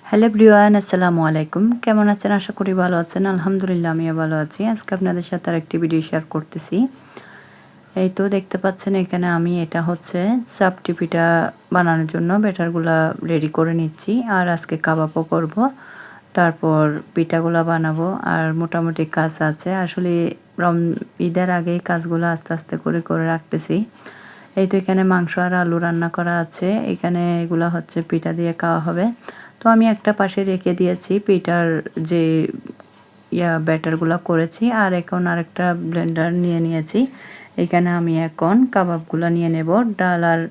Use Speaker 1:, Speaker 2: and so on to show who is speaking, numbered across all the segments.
Speaker 1: Hello everyone, আসসালামু আলাইকুম। কেমন আছেন? আশা করি ভালো আছেন। আলহামদুলিল্লাহ আমিও ভালো আছি। আজকে আপনাদের সাথে আরেকটি ভিডিও শেয়ার করতেছি। এই তো দেখতে পাচ্ছেন এখানে আমি এটা হচ্ছে চাপটি পিঠা বানানোর জন্য ব্যাটারগুলা রেডি করে নিচ্ছি। আর আজকে কাবাবও করব। তারপর পিঠাগুলা বানাবো আর মোটামুটি কাজ আছে। আসলে ঈদের আগেই কাজগুলো আস্তে আস্তে করে রাখতেছি। এই তো এখানে মাংস আর আলু রান্না করা আছে। এখানে এগুলা হচ্ছে পিঠা দিয়ে খাওয়া হবে। তো আমি একটা পাশে রেখে দিয়েছি পিঠার যে ব্যাটারগুলো করেছি। আর এখন আরেকটা ব্লেন্ডার নিয়ে নিয়েছি। এখানে আমি এখন কাবাবগুলো নিয়ে নেব। ডাল আর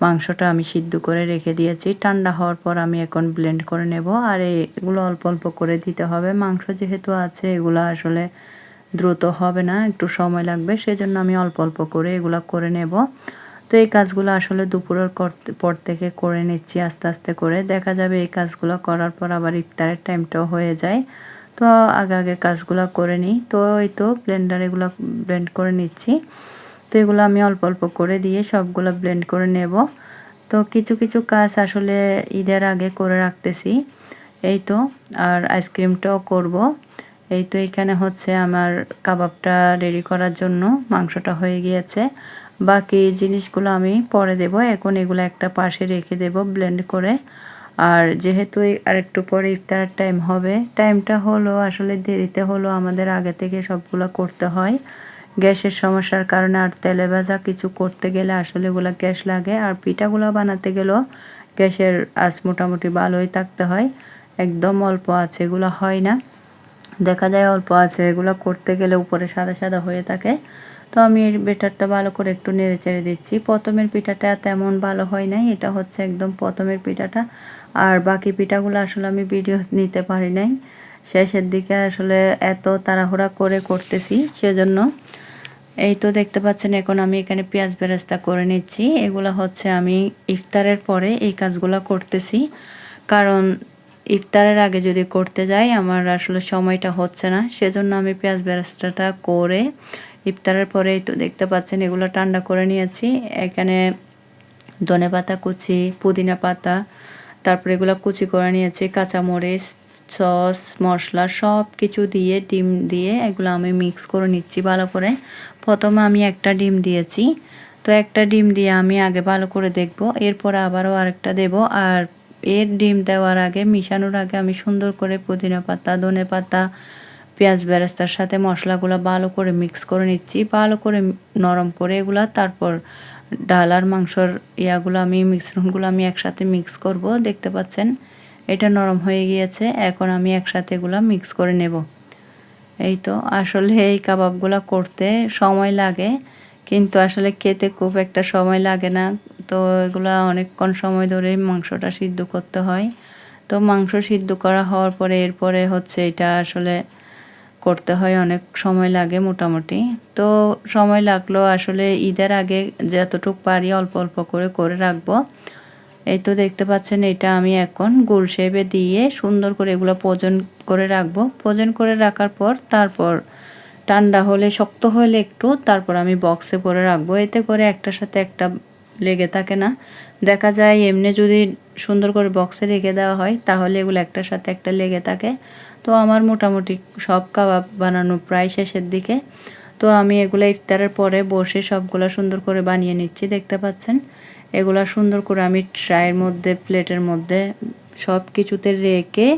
Speaker 1: মাংসটা আমি সিদ্ধ করে রেখে দিয়েছি। ঠান্ডা হওয়ার পর আমি এখন ব্লেন্ড করে নেব। আর এগুলো অল্প অল্প করে দিতে হবে। মাংস যেহেতু আছে এগুলো আসলে দ্রুত হবে না, একটু সময় লাগবে। সেজন্য আমি অল্প অল্প করে এগুলো করে নেব। তো এই কাজগুলো আসলে দুপুরের পর থেকে করে নিচ্ছি আস্তে আস্তে করে। দেখা যাবে এই কাজগুলো করার পর আবার ইফতারের টাইমটাও হয়ে যায়। তো আগে আগে কাজগুলো করে নিই। তো এই তো ব্লেন্ডার এগুলো ব্লেন্ড করে নিচ্ছি। তো এগুলো আমি অল্প অল্প করে দিয়ে সবগুলো ব্লেন্ড করে নেব। তো কিছু কিছু কাজ আসলে ঈদের আগে করে রাখতেছি। এই তো আর আইসক্রিমটাও করব। এই তো এখানে হচ্ছে আমার কাবাবটা রেডি করার জন্য মাংসটা হয়ে গিয়েছে। বাকি জিনিসগুলো আমি পরে দেব। এখন এগুলো একটা পাশে রেখে দেব ব্লেন্ড করে। আর যেহেতু আরেকটু পরে ইফতারের টাইম হবে, টাইমটা হলো আসলে দেরিতে হলো, আমাদের আগে থেকে সবগুলো করতে হয়। গ্যাসের সমস্যার কারণে আর তেলে ভাজা কিছু করতে গেলে আসলে এগুলো গ্যাস লাগে। আর পিঠাগুলো বানাতে গেলেও গ্যাসের আঁচ মোটামুটি ভালোই থাকতে হয়। একদম অল্প আছে এগুলো হয় না। দেখা যায় অল্প আছে এগুলো করতে গেলে উপরে সাদা সাদা হয়ে থাকে। তো আমি এর বেটারটা ভালো করে একটু নেড়ে চেড়ে দিচ্ছি। প্রথমের পিঠাটা তেমন ভালো হয় নাই, এটা হচ্ছে একদম প্রথমের পিঠাটা। আর বাকি পিঠাগুলো আসলে আমি ভিডিও নিতে পারি নাই, শেষের দিকে আসলে এত তাড়াহুড়া করে করতেছি সেজন্য। এই তো দেখতে পাচ্ছেন এখন আমি এখানে পেঁয়াজ বেরেস্তা করে নিচ্ছি। এগুলো হচ্ছে আমি ইফতারের পরে এই কাজগুলো করতেছি, কারণ ইফতারের আগে যদি করতে যাই আমার আসলে সময়টা হচ্ছে না। সেজন্য আমি পেঁয়াজ বেরেস্তাটা করে ইফতারের পরে তো দেখতে পাচ্ছেন এগুলো ঠান্ডা করে নিয়েছি। এখানে ধনেপাতা কুচি, পুদিনা পাতা, তারপরে এগুলো কুচি করে নিয়েছি, কাঁচামরিচ, সস, মশলা সব কিছু দিয়ে ডিম দিয়ে এগুলো আমি মিক্স করে নিচ্ছি ভালো করে। প্রথমে আমি একটা ডিম দিয়েছি। তো একটা ডিম দিয়ে আমি আগে ভালো করে দেখব, এরপরে আবারও আরেকটা দেব। আর এর ডিম দেওয়ার আগে, মিশানোর আগে আমি সুন্দর করে পুদিনা পাতা, ধনে পাতা, পেঁয়াজ বেরেস্তার সাথে মশলাগুলো ভালো করে মিক্স করে নিচ্ছি, ভালো করে নরম করে এগুলা। তারপর ডাল আর মাংসর মিশ্রণগুলো আমি একসাথে মিক্স করব। দেখতে পাচ্ছেন এটা নরম হয়ে গিয়েছে। এখন আমি একসাথে এগুলো মিক্স করে নেব। এই তো আসলে এই কাবাবগুলো করতে সময় লাগে, কিন্তু আসলে খেতে খুব একটা সময় লাগে না। তো এগুলা অনেকক্ষণ সময় ধরে মাংসটা সিদ্ধ করতে হয়। তো মাংস সিদ্ধ করা হওয়ার পরে এরপরে হচ্ছে এটা আসলে করতে হয়, অনেক সময় লাগে মোটামুটি। তো সময় লাগলো আসলে ঈদের আগে যতটুকু পারি অল্প অল্প করে রাখবো। এই তো দেখতে পাচ্ছেন এটা আমি এখন গোল শেপে দিয়ে সুন্দর করে এগুলো পোজন করে রাখবো। পোজন করে রাখার পর তারপর ঠান্ডা হলে, শক্ত হলে একটু, তারপর আমি বক্সে করে রাখবো। এতে করে একটার সাথে একটা লেগে থাকে না। দেখা যায় এমনি যদি সুন্দর করে বক্সে রেখে দেওয়া হয় তাহলে এগুলো একটার সাথে একটা লেগে থাকে। তো আমার মোটামুটি সব কাবাব বানানো প্রায় শেষের দিকে। তো আমি এগুলো ইফতারের পরে বসে সবগুলো সুন্দর করে বানিয়ে নিচ্ছি। দেখতে পাচ্ছেন এগুলা সুন্দর করে আমি ট্রায়ের মধ্যে, প্লেটের মধ্যে সব কিছুতে রেখে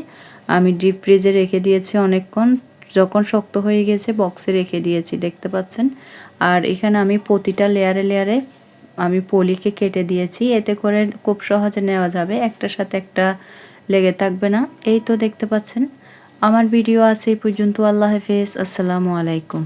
Speaker 1: আমি ডিপ ফ্রিজে রেখে দিয়েছি অনেকক্ষণ। যখন শক্ত হয়ে গেছে বক্সে রেখে দিয়েছি, দেখতে পাচ্ছেন। আর এখানে আমি প্রতিটা লেয়ারে লেয়ারে আমি পলিকে কেটে দিয়েছি, এতে করে খুব সহজে নেওয়া যাবে, একটার সাথে একটা লেগে থাকবে না। এই তো দেখতে পাচ্ছেন আমার ভিডিও আছে এই পর্যন্ত। আল্লাহ হাফেজ, আসসালামু আলাইকুম।